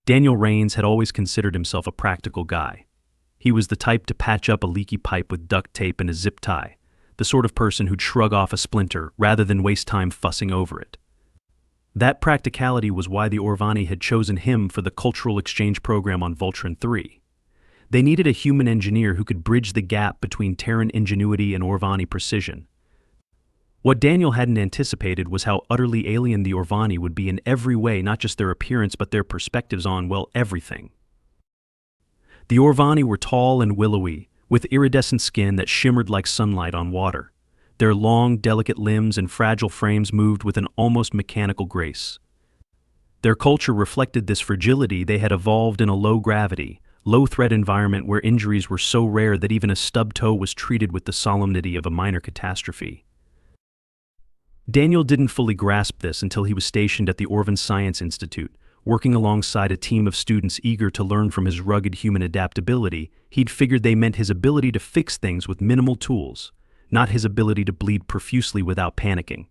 Daniel Raines had always considered himself a practical guy. He was the type to patch up a leaky pipe with duct tape and a zip tie, the sort of person who'd shrug off a splinter rather than waste time fussing over it. That practicality was why the Orvani had chosen him for the cultural exchange program on Voltron 3. They needed a human engineer who could bridge the gap between Terran ingenuity and Orvani precision. What Daniel hadn't anticipated was how utterly alien the Orvani would be in every way, not just their appearance but their perspectives on, well, everything. The Orvani were tall and willowy, with iridescent skin that shimmered like sunlight on water. Their long, delicate limbs and fragile frames moved with an almost mechanical grace. Their culture reflected this fragility. They had evolved in a low-gravity, low-threat environment where injuries were so rare that even a stubbed toe was treated with the solemnity of a minor catastrophe. Daniel didn't fully grasp this until he was stationed at the Orvani Science Institute, working alongside a team of students eager to learn from his rugged human adaptability. He'd figured they meant his ability to fix things with minimal tools, not his ability to bleed profusely without panicking.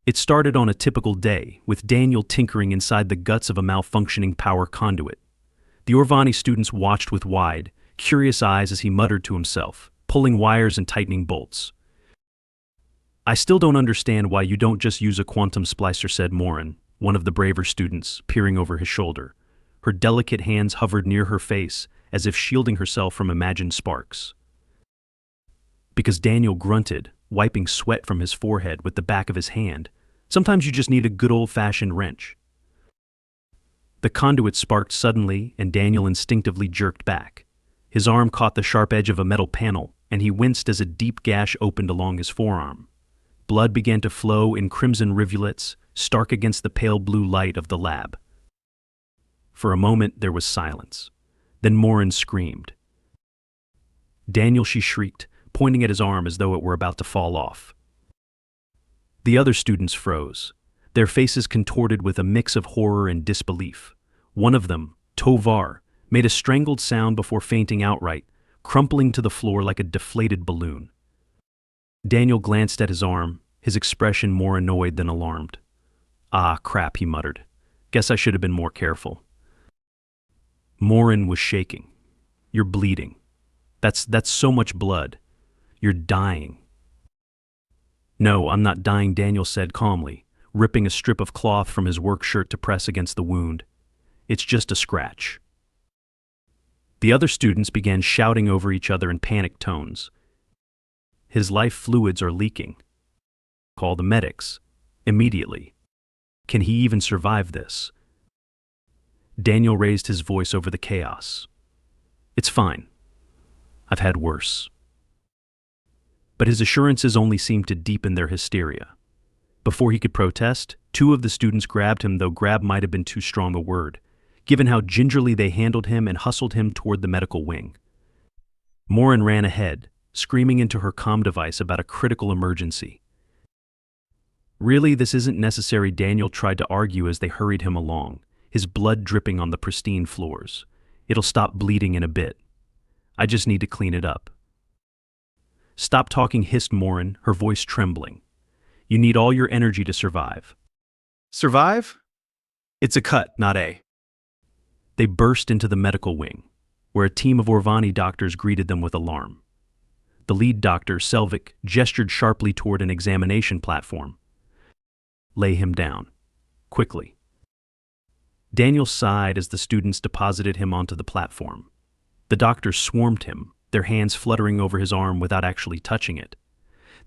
It started on a typical day, with Daniel tinkering inside the guts of a malfunctioning power conduit. The Orvani students watched with wide, curious eyes as he muttered to himself, pulling wires and tightening bolts. "I still don't understand why you don't just use a quantum splicer," said Morin, one of the braver students, peering over his shoulder. Her delicate hands hovered near her face, as if shielding herself from imagined sparks. Because Daniel grunted, wiping sweat from his forehead with the back of his hand. "Sometimes you just need a good old-fashioned wrench." The conduit sparked suddenly, and Daniel instinctively jerked back. His arm caught the sharp edge of a metal panel, and he winced as a deep gash opened along his forearm. Blood began to flow in crimson rivulets, stark against the pale blue light of the lab. For a moment there was silence. Then Morin screamed. "Daniel," she shrieked, pointing at his arm as though it were about to fall off. The other students froze, their faces contorted with a mix of horror and disbelief. One of them, Tovar, made a strangled sound before fainting outright, crumpling to the floor like a deflated balloon. Daniel glanced at his arm, his expression more annoyed than alarmed. "Ah, crap," he muttered. "Guess I should have been more careful." Morin was shaking. "You're bleeding. That's so much blood. You're dying." "No, I'm not dying," Daniel said calmly, ripping a strip of cloth from his work shirt to press against the wound. "It's just a scratch." The other students began shouting over each other in panicked tones. "His life fluids are leaking. Call the medics. Immediately. Can he even survive this?" Daniel raised his voice over the chaos. "It's fine. I've had worse." But his assurances only seemed to deepen their hysteria. Before he could protest, two of the students grabbed him, though grab might have been too strong a word, given how gingerly they handled him, and hustled him toward the medical wing. Morin ran ahead, screaming into her comm device about a critical emergency. "Really, this isn't necessary," Daniel tried to argue as they hurried him along, his blood dripping on the pristine floors. "It'll stop bleeding in a bit. I just need to clean it up." "Stop talking," hissed Morin, her voice trembling. "You need all your energy to survive." Survive? It's a cut, not a. They burst into the medical wing, where a team of Orvani doctors greeted them with alarm. The lead doctor, Selvik, gestured sharply toward an examination platform. "Lay him down. Quickly." Daniel sighed as the students deposited him onto the platform. The doctors swarmed him, their hands fluttering over his arm without actually touching it.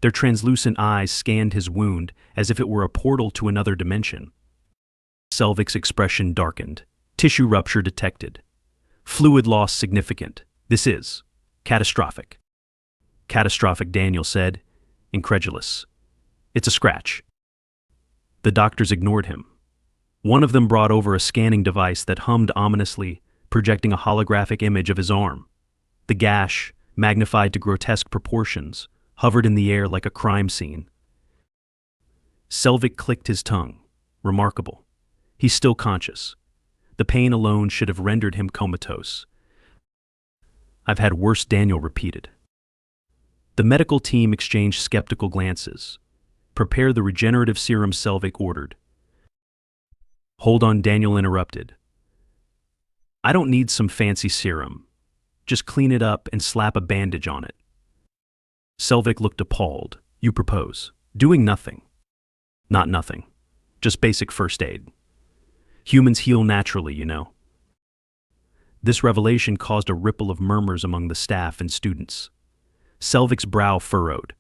Their translucent eyes scanned his wound as if it were a portal to another dimension. Selvik's expression darkened. "Tissue rupture detected. Fluid loss significant. This is catastrophic." "Catastrophic," Daniel said, incredulous. "It's a scratch." The doctors ignored him. One of them brought over a scanning device that hummed ominously, projecting a holographic image of his arm. The gash, magnified to grotesque proportions, hovered in the air like a crime scene. Selvik clicked his tongue. Remarkable. He's still conscious. The pain alone should have rendered him comatose. "I've had worse," Daniel repeated. The medical team exchanged skeptical glances. "Prepare the regenerative serum," Selvik ordered. "Hold on," Daniel interrupted. I don't need some fancy serum. Just clean it up and slap a bandage on it. Selvig looked appalled. You propose. Doing nothing. Not nothing. Just basic first aid. Humans heal naturally, you know. This revelation caused a ripple of murmurs among the staff and students. Selvig's brow furrowed.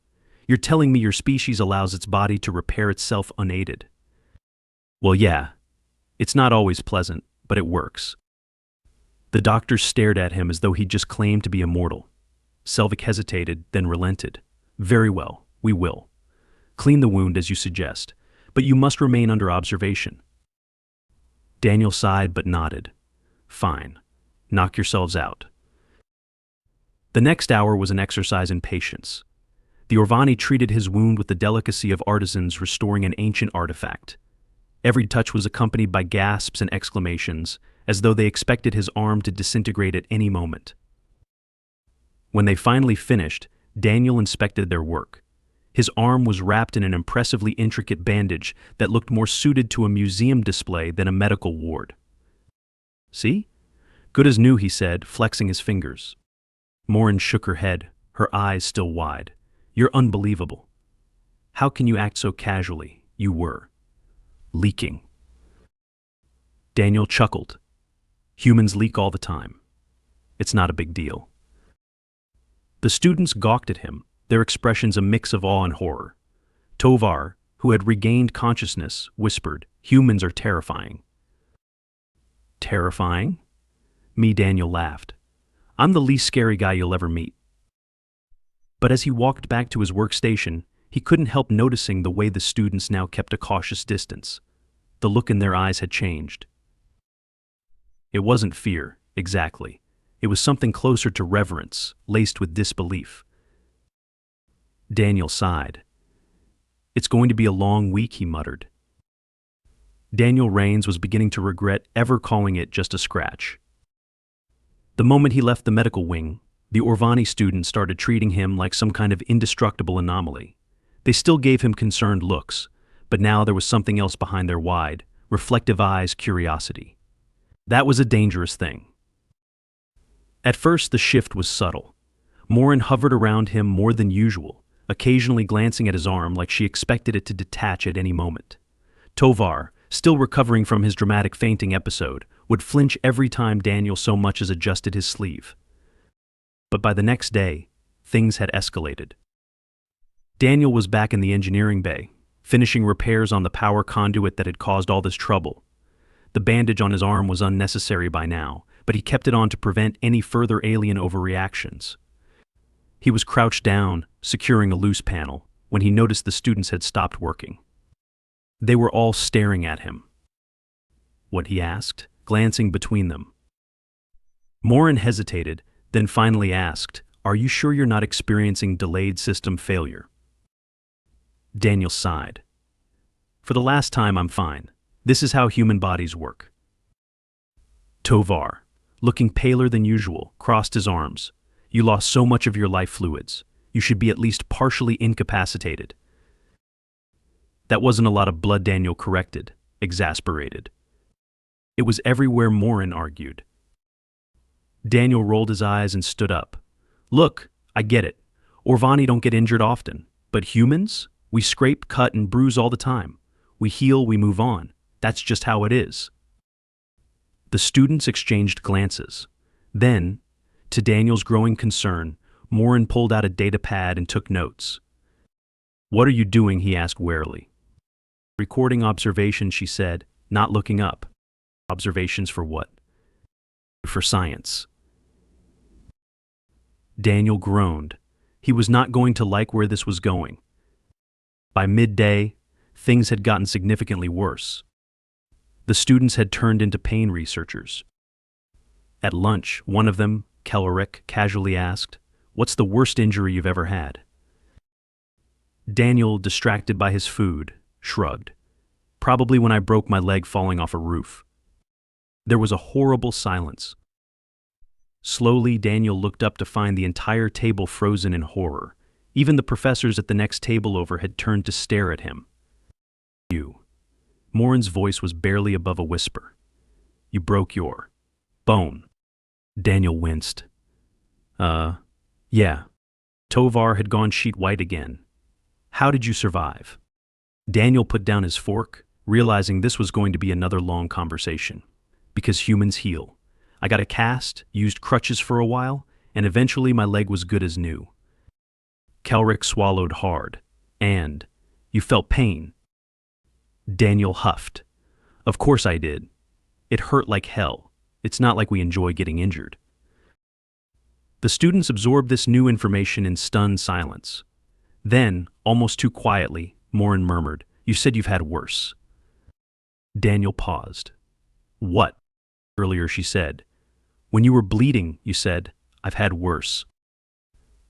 You're telling me your species allows its body to repair itself unaided? Well, yeah. It's not always pleasant, but it works. The doctors stared at him as though he'd just claimed to be immortal. Selvig hesitated, then relented. Very well, we will. Clean the wound as you suggest, but you must remain under observation. Daniel sighed but nodded. Fine. Knock yourselves out. The next hour was an exercise in patience. The Orvani treated his wound with the delicacy of artisans restoring an ancient artifact. Every touch was accompanied by gasps and exclamations, as though they expected his arm to disintegrate at any moment. When they finally finished, Daniel inspected their work. His arm was wrapped in an impressively intricate bandage that looked more suited to a museum display than a medical ward. See? Good as new, he said, flexing his fingers. Morin shook her head, her eyes still wide. You're unbelievable. How can you act so casually? You were. Leaking. Daniel chuckled. Humans leak all the time. It's not a big deal. The students gawked at him, their expressions a mix of awe and horror. Tovar, who had regained consciousness, whispered, Humans are terrifying. Terrifying? Me, Daniel laughed. I'm the least scary guy you'll ever meet. But as he walked back to his workstation, he couldn't help noticing the way the students now kept a cautious distance. The look in their eyes had changed. It wasn't fear, exactly. It was something closer to reverence, laced with disbelief. Daniel sighed. It's going to be a long week, he muttered. Daniel Rains was beginning to regret ever calling it just a scratch. The moment he left the medical wing, the Orvani students started treating him like some kind of indestructible anomaly. They still gave him concerned looks, but now there was something else behind their wide, reflective eyes' curiosity. That was a dangerous thing. At first, the shift was subtle. Morin hovered around him more than usual, occasionally glancing at his arm like she expected it to detach at any moment. Tovar, still recovering from his dramatic fainting episode, would flinch every time Daniel so much as adjusted his sleeve. But by the next day, things had escalated. Daniel was back in the engineering bay, finishing repairs on the power conduit that had caused all this trouble. The bandage on his arm was unnecessary by now, but he kept it on to prevent any further alien overreactions. He was crouched down, securing a loose panel, when he noticed the students had stopped working. They were all staring at him. What, he asked, glancing between them. Morin hesitated, then finally asked, Are you sure you're not experiencing delayed system failure? Daniel sighed. For the last time, I'm fine. This is how human bodies work. Tovar, looking paler than usual, crossed his arms. You lost so much of your life fluids. You should be at least partially incapacitated. That wasn't a lot of blood, Daniel corrected, exasperated. It was everywhere, Morin argued. Daniel rolled his eyes and stood up. Look, I get it. Orvani don't get injured often. But humans? We scrape, cut, and bruise all the time. We heal, we move on. That's just how it is. The students exchanged glances. Then, to Daniel's growing concern, Morin pulled out a data pad and took notes. What are you doing? He asked warily. Recording observations, she said, not looking up. Observations for what? For science. Daniel groaned. He was not going to like where this was going. By midday, things had gotten significantly worse. The students had turned into pain researchers. At lunch, one of them, Kellerick, casually asked, What's the worst injury you've ever had? Daniel, distracted by his food, shrugged. Probably when I broke my leg falling off a roof. There was a horrible silence. Slowly, Daniel looked up to find the entire table frozen in horror. Even the professors at the next table over had turned to stare at him. You. Morin's voice was barely above a whisper. You broke your. Bone. Daniel winced. Yeah. Tovar had gone sheet white again. How did you survive? Daniel put down his fork, realizing this was going to be another long conversation. Because humans heal. I got a cast, used crutches for a while, and eventually my leg was good as new. Kelrick swallowed hard. And, you felt pain. Daniel huffed. Of course I did. It hurt like hell. It's not like we enjoy getting injured. The students absorbed this new information in stunned silence. Then, almost too quietly, Morin murmured, "You said you've had worse." Daniel paused. "What?" Earlier she said. "When you were bleeding, you said, I've had worse."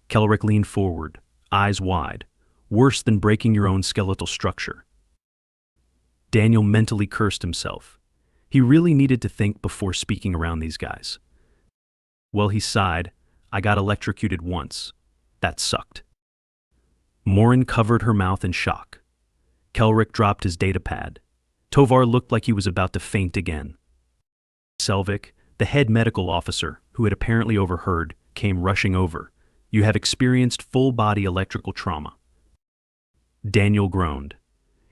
Kelrick leaned forward, eyes wide. "Worse than breaking your own skeletal structure." Daniel mentally cursed himself. He really needed to think before speaking around these guys. Well, he sighed. "I got electrocuted once. That sucked." Morin covered her mouth in shock. Kelrick dropped his datapad. Tovar looked like he was about to faint again. Selvik, the head medical officer, who had apparently overheard, came rushing over. "You have experienced full-body electrical trauma." Daniel groaned.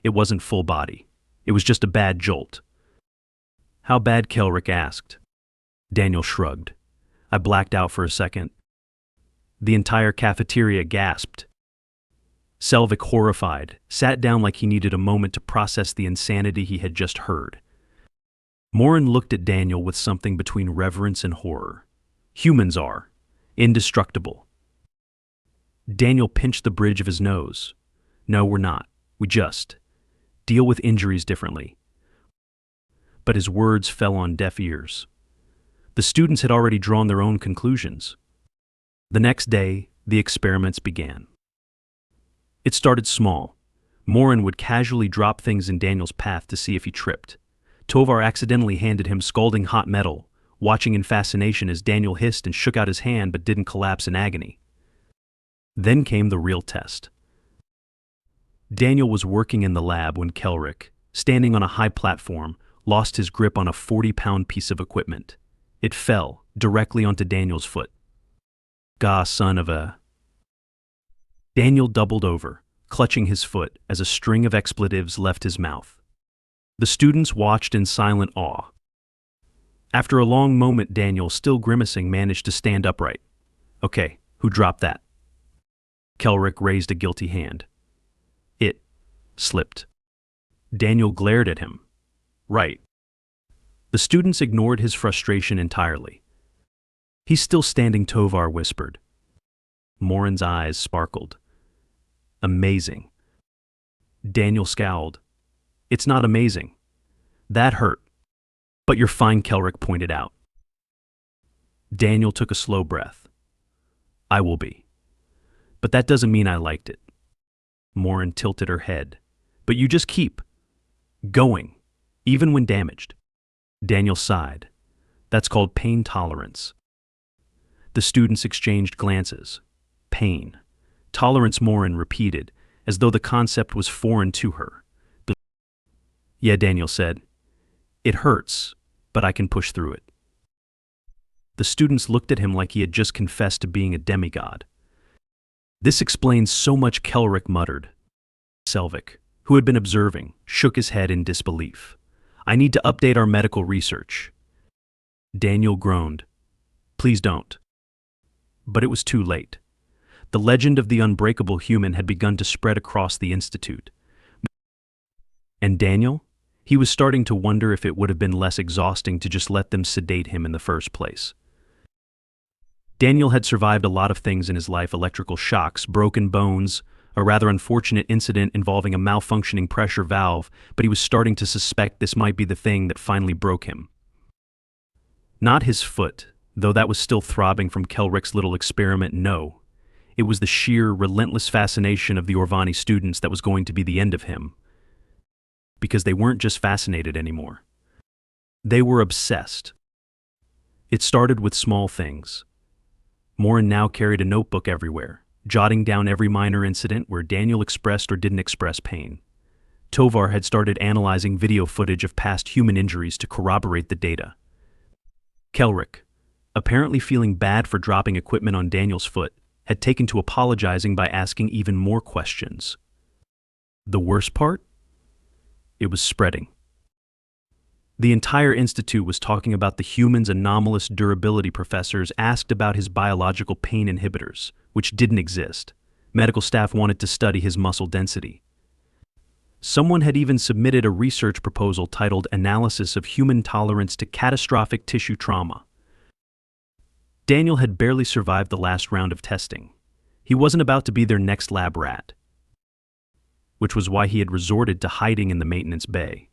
It wasn't full body. It was just a bad jolt. "How bad?" Kelrick asked. Daniel shrugged. "I blacked out for a second." The entire cafeteria gasped. Selvik, horrified, sat down like he needed a moment to process the insanity he had just heard. Morin looked at Daniel with something between reverence and horror. "Humans are indestructible." Daniel pinched the bridge of his nose. "No, we're not. We just deal with injuries differently." But his words fell on deaf ears. The students had already drawn their own conclusions. The next day, the experiments began. It started small. Morin would casually drop things in Daniel's path to see if he tripped. Tovar accidentally handed him scalding hot metal, watching in fascination as Daniel hissed and shook out his hand but didn't collapse in agony. Then came the real test. Daniel was working in the lab when Kelrick, standing on a high platform, lost his grip on a 40-pound piece of equipment. It fell directly onto Daniel's foot. "Gah, son of a..." Daniel doubled over, clutching his foot as a string of expletives left his mouth. The students watched in silent awe. After a long moment, Daniel, still grimacing, managed to stand upright. "Okay, who dropped that?" Kelrick raised a guilty hand. "It slipped." Daniel glared at him. "Right." The students ignored his frustration entirely. "He's still standing," Tovar whispered. Morin's eyes sparkled. "Amazing." Daniel scowled. "It's not amazing. That hurt." "But you're fine," Kelrick pointed out. Daniel took a slow breath. "I will be. But that doesn't mean I liked it." Morin tilted her head. "But you just keep going, even when damaged." Daniel sighed. "That's called pain tolerance." The students exchanged glances. Pain. Tolerance, Morin repeated, as though the concept was foreign to her. "Yeah," Daniel said. "It hurts, but I can push through it." The students looked at him like he had just confessed to being a demigod. "This explains so much," Kelrick muttered. Selvik, who had been observing, shook his head in disbelief. "I need to update our medical research." Daniel groaned. "Please don't." But it was too late. The legend of the unbreakable human had begun to spread across the institute. And Daniel? He was starting to wonder if it would have been less exhausting to just let them sedate him in the first place. Daniel had survived a lot of things in his life: electrical shocks, broken bones, a rather unfortunate incident involving a malfunctioning pressure valve, but he was starting to suspect this might be the thing that finally broke him. Not his foot, though that was still throbbing from Kelrick's little experiment, no. It was the sheer, relentless fascination of the Orvani students that was going to be the end of him. Because they weren't just fascinated anymore. They were obsessed. It started with small things. Morin now carried a notebook everywhere, jotting down every minor incident where Daniel expressed or didn't express pain. Tovar had started analyzing video footage of past human injuries to corroborate the data. Kelrick, apparently feeling bad for dropping equipment on Daniel's foot, had taken to apologizing by asking even more questions. The worst part? It was spreading. The entire institute was talking about the human's anomalous durability. Professors asked about his biological pain inhibitors, which didn't exist. Medical staff wanted to study his muscle density. Someone had even submitted a research proposal titled Analysis of Human Tolerance to Catastrophic Tissue Trauma. Daniel had barely survived the last round of testing. He wasn't about to be their next lab rat, which was why he had resorted to hiding in the maintenance bay.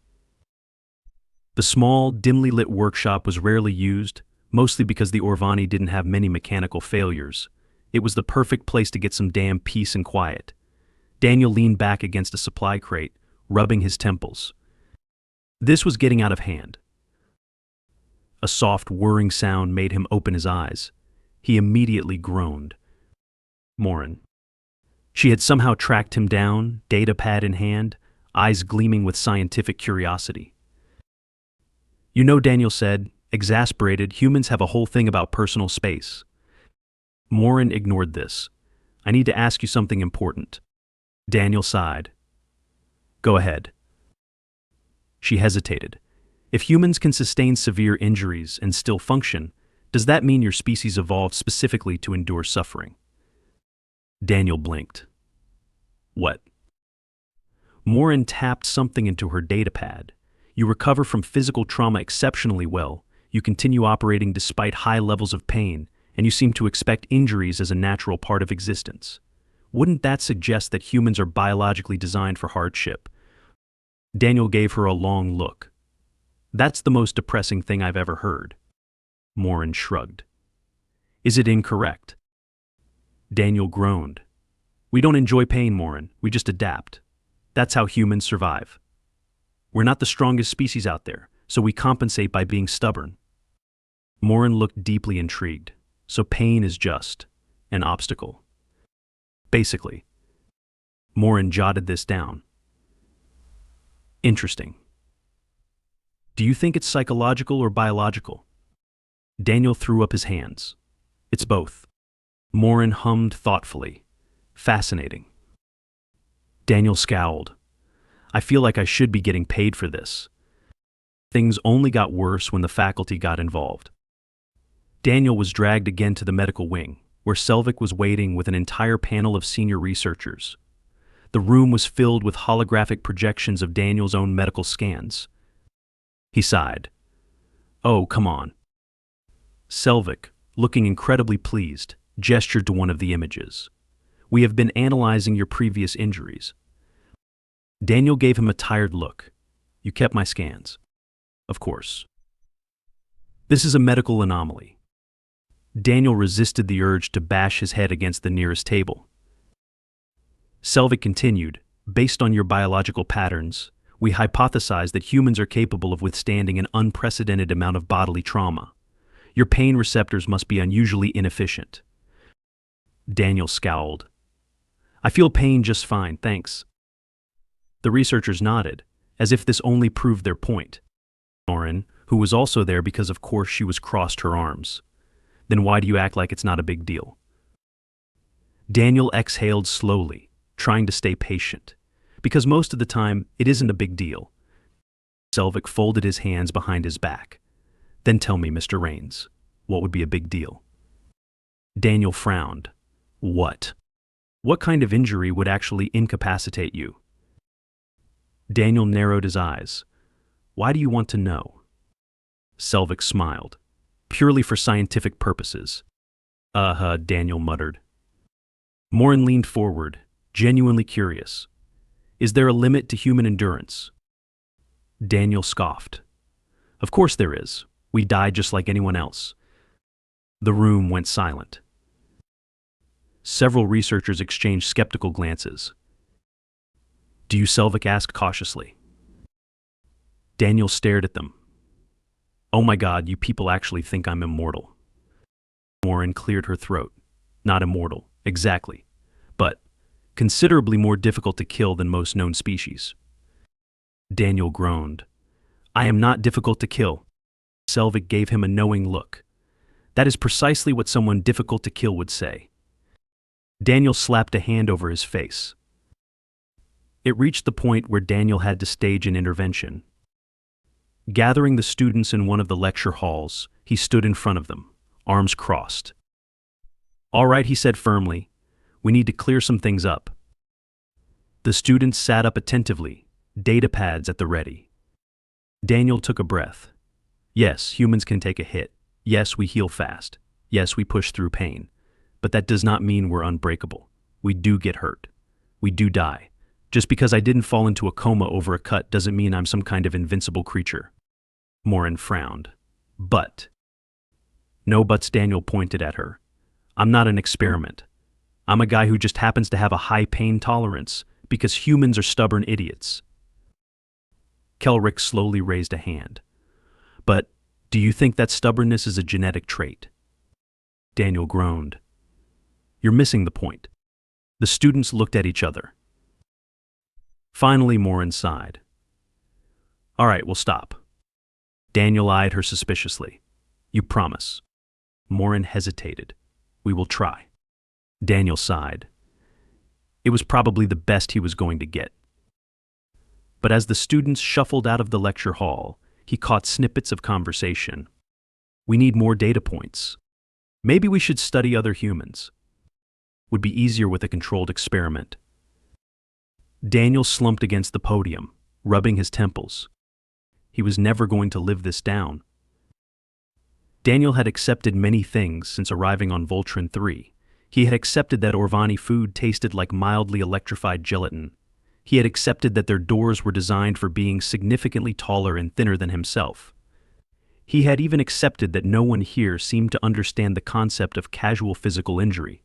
The small, dimly lit workshop was rarely used, mostly because the Orvani didn't have many mechanical failures. It was the perfect place to get some damn peace and quiet. Daniel leaned back against a supply crate, rubbing his temples. This was getting out of hand. A soft, whirring sound made him open his eyes. He immediately groaned. Morin. She had somehow tracked him down, data pad in hand, eyes gleaming with scientific curiosity. You know, Daniel said, exasperated, humans have a whole thing about personal space. Morin ignored this. I need to ask you something important. Daniel sighed. Go ahead. She hesitated. If humans can sustain severe injuries and still function, does that mean your species evolved specifically to endure suffering? Daniel blinked. What? Morin tapped something into her datapad. You recover from physical trauma exceptionally well, you continue operating despite high levels of pain, and you seem to expect injuries as a natural part of existence. Wouldn't that suggest that humans are biologically designed for hardship? Daniel gave her a long look. That's the most depressing thing I've ever heard. Morin shrugged. Is it incorrect? Daniel groaned. We don't enjoy pain, Morin. We just adapt. That's how humans survive. We're not the strongest species out there, so we compensate by being stubborn. Morin looked deeply intrigued. So pain is just an obstacle. Basically. Morin jotted this down. Interesting. Do you think it's psychological or biological? Daniel threw up his hands. It's both. Morin hummed thoughtfully. Fascinating. Daniel scowled. I feel like I should be getting paid for this. Things only got worse when the faculty got involved. Daniel was dragged again to the medical wing, where Selvik was waiting with an entire panel of senior researchers. The room was filled with holographic projections of Daniel's own medical scans. He sighed. Oh, come on. Selvik, looking incredibly pleased, gestured to one of the images. We have been analyzing your previous injuries. Daniel gave him a tired look. You kept my scans. Of course. This is a medical anomaly. Daniel resisted the urge to bash his head against the nearest table. Selvik continued, based on your biological patterns, we hypothesize that humans are capable of withstanding an unprecedented amount of bodily trauma. Your pain receptors must be unusually inefficient. Daniel scowled. I feel pain just fine, thanks. The researchers nodded, as if this only proved their point. Morin, who was also there because of course she was crossed her arms. Then why do you act like it's not a big deal? Daniel exhaled slowly, trying to stay patient. Because most of the time, it isn't a big deal. Selvik folded his hands behind his back. Then tell me, Mr. Rains, what would be a big deal? Daniel frowned. What? What kind of injury would actually incapacitate you? Daniel narrowed his eyes. Why do you want to know? Selvik smiled. Purely for scientific purposes. Daniel muttered. Morin leaned forward, genuinely curious. Is there a limit to human endurance? Daniel scoffed. Of course there is. We die just like anyone else. The room went silent. Several researchers exchanged skeptical glances. Do you, Selvik asked cautiously. Daniel stared at them. Oh my God, you people actually think I'm immortal. Morin cleared her throat. Not immortal, exactly. But considerably more difficult to kill than most known species. Daniel groaned. I am not difficult to kill. Selvig gave him a knowing look. That is precisely what someone difficult to kill would say. Daniel slapped a hand over his face. It reached the point where Daniel had to stage an intervention. Gathering the students in one of the lecture halls, he stood in front of them, arms crossed. "All right," he said firmly. "We need to clear some things up." The students sat up attentively, data pads at the ready. Daniel took a breath. "Yes, humans can take a hit. Yes, we heal fast. Yes, we push through pain. But that does not mean we're unbreakable. We do get hurt. We do die. Just because I didn't fall into a coma over a cut doesn't mean I'm some kind of invincible creature." Morin frowned. "But." "No buts," Daniel pointed at her. "I'm not an experiment. I'm a guy who just happens to have a high pain tolerance because humans are stubborn idiots." Kelrick slowly raised a hand. "But do you think that stubbornness is a genetic trait?" Daniel groaned. "You're missing the point." The students looked at each other. Finally, Morin sighed. "All right, we'll stop." Daniel eyed her suspiciously. "You promise?" Morin hesitated. "We will try." Daniel sighed. It was probably the best he was going to get. But as the students shuffled out of the lecture hall, he caught snippets of conversation. "We need more data points. Maybe we should study other humans. Would be easier with a controlled experiment." Daniel slumped against the podium, rubbing his temples. He was never going to live this down. Daniel had accepted many things since arriving on Voltron 3. He had accepted that Orvani food tasted like mildly electrified gelatin. He had accepted that their doors were designed for being significantly taller and thinner than himself. He had even accepted that no one here seemed to understand the concept of casual physical injury.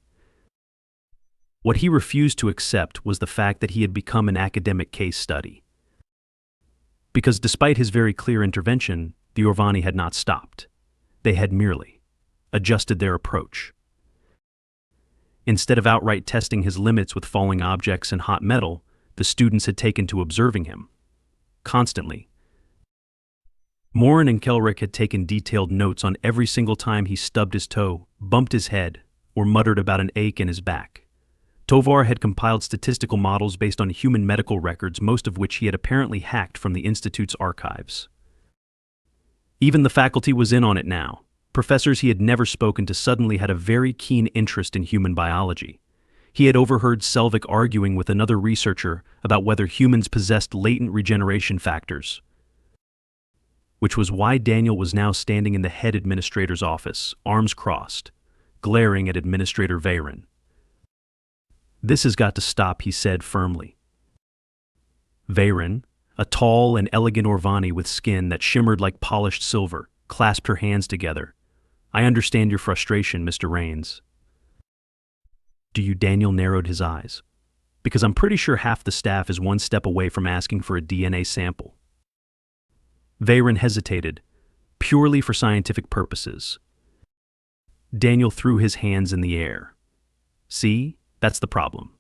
What he refused to accept was the fact that he had become an academic case study. Because despite his very clear intervention, the Orvani had not stopped. They had merely adjusted their approach. Instead of outright testing his limits with falling objects and hot metal, the students had taken to observing him. Constantly. Morin and Kelrick had taken detailed notes on every single time he stubbed his toe, bumped his head, or muttered about an ache in his back. Tovar had compiled statistical models based on human medical records, most of which he had apparently hacked from the Institute's archives. Even the faculty was in on it now. Professors he had never spoken to suddenly had a very keen interest in human biology. He had overheard Selvig arguing with another researcher about whether humans possessed latent regeneration factors, which was why Daniel was now standing in the head administrator's office, arms crossed, glaring at Administrator Veyron. "This has got to stop," he said firmly. Veyron, a tall and elegant Orvani with skin that shimmered like polished silver, clasped her hands together. "I understand your frustration, Mr. Rains." "Do you?" Daniel narrowed his eyes. "Because I'm pretty sure half the staff is one step away from asking for a DNA sample." Veyron hesitated, purely for scientific purposes. Daniel threw his hands in the air. "See? That's the problem."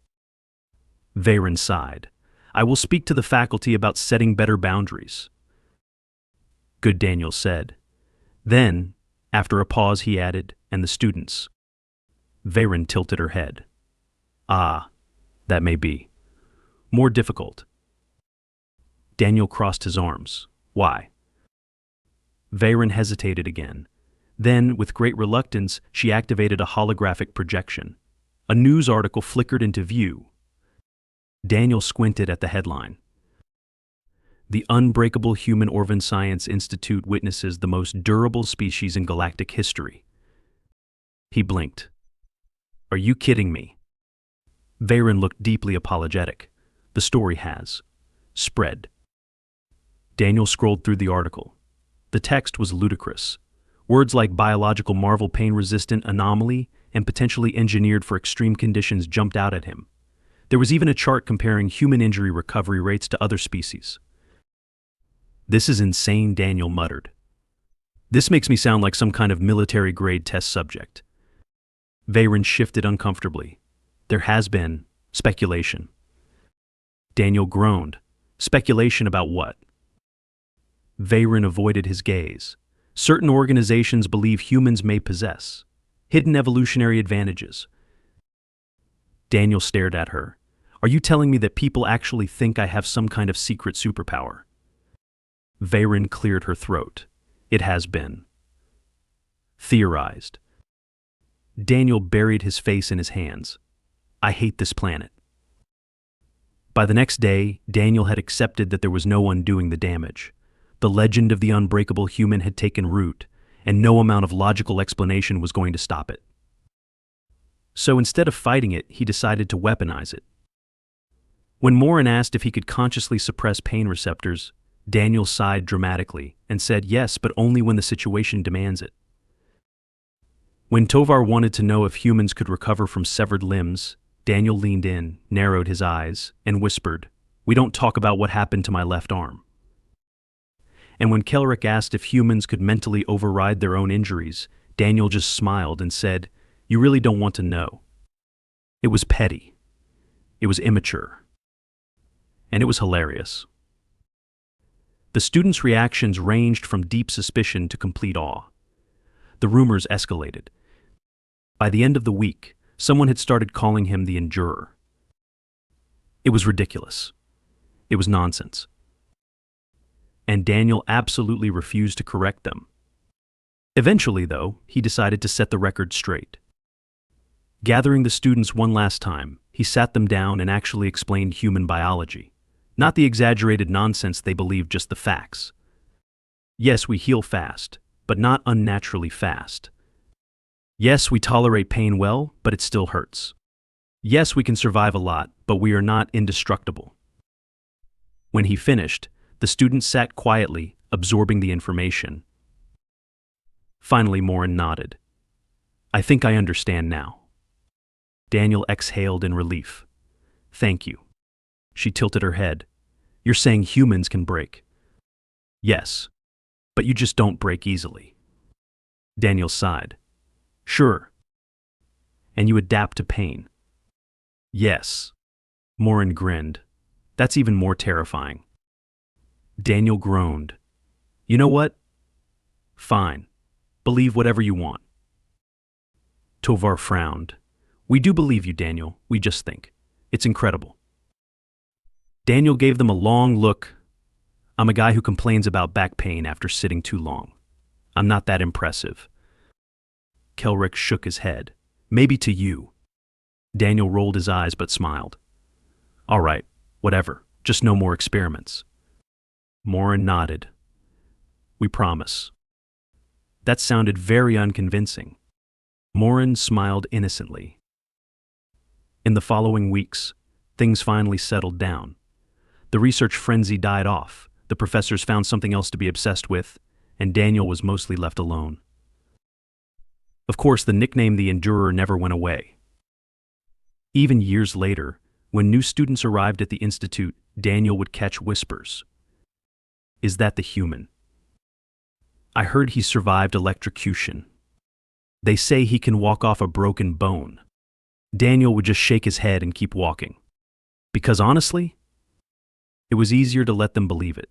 Veyron sighed. "I will speak to the faculty about setting better boundaries." "Good," Daniel said. Then, after a pause, he added, "and the students." Veyron tilted her head. "Ah, that may be more difficult." Daniel crossed his arms. "Why?" Veyron hesitated again. Then, with great reluctance, she activated a holographic projection. A news article flickered into view. Daniel squinted at the headline. "The Unbreakable Human Orvan Science Institute witnesses the most durable species in galactic history." He blinked. "Are you kidding me?" Veyron looked deeply apologetic. "The story has spread." Daniel scrolled through the article. The text was ludicrous. Words like biological marvel, pain-resistant anomaly, and potentially engineered for extreme conditions jumped out at him. There was even a chart comparing human injury recovery rates to other species. "This is insane," Daniel muttered. "This makes me sound like some kind of military-grade test subject." Veyron shifted uncomfortably. "There has been speculation." Daniel groaned. "Speculation about what?" Veyron avoided his gaze. Certain organizations believe humans may possess hidden evolutionary advantages. Daniel stared at her. Are you telling me that people actually think I have some kind of secret superpower? Veyron cleared her throat. It has been theorized. Daniel buried his face in his hands. I hate this planet. By the next day, Daniel had accepted that there was no undoing the damage. The legend of the unbreakable human had taken root, and no amount of logical explanation was going to stop it. So instead of fighting it, he decided to weaponize it. When Morin asked if he could consciously suppress pain receptors, Daniel sighed dramatically and said yes, but only when the situation demands it. When Tovar wanted to know if humans could recover from severed limbs, Daniel leaned in, narrowed his eyes, and whispered, "We don't talk about what happened to my left arm." And when Kelrick asked if humans could mentally override their own injuries, Daniel just smiled and said, "You really don't want to know." It was petty. It was immature. And it was hilarious. The students' reactions ranged from deep suspicion to complete awe. The rumors escalated. By the end of the week, someone had started calling him the Endurer. It was ridiculous. It was nonsense. And Daniel absolutely refused to correct them. Eventually, though, he decided to set the record straight. Gathering the students one last time, he sat them down and actually explained human biology. Not the exaggerated nonsense they believed, just the facts. Yes, we heal fast, but not unnaturally fast. Yes, we tolerate pain well, but it still hurts. Yes, we can survive a lot, but we are not indestructible. When he finished, the students sat quietly, absorbing the information. Finally, Morin nodded. "I think I understand now." Daniel exhaled in relief. "Thank you." She tilted her head. "You're saying humans can break?" "Yes, but you just don't break easily." Daniel sighed. "Sure. And you adapt to pain?" "Yes." Morin grinned. "That's even more terrifying." Daniel groaned. "You know what? Fine. Believe whatever you want." Tovar frowned. "We do believe you, Daniel. We just think. It's incredible." Daniel gave them a long look. "I'm a guy who complains about back pain after sitting too long. I'm not that impressive." Kelrick shook his head. "Maybe to you." Daniel rolled his eyes but smiled. "All right, whatever. Just no more experiments." Morin nodded. "We promise." That sounded very unconvincing. Morin smiled innocently. In the following weeks, things finally settled down. The research frenzy died off, the professors found something else to be obsessed with, and Daniel was mostly left alone. Of course, the nickname the Endurer never went away. Even years later, when new students arrived at the institute, Daniel would catch whispers. "Is that the human? I heard he survived electrocution. They say he can walk off a broken bone." Daniel would just shake his head and keep walking. Because honestly, it was easier to let them believe it.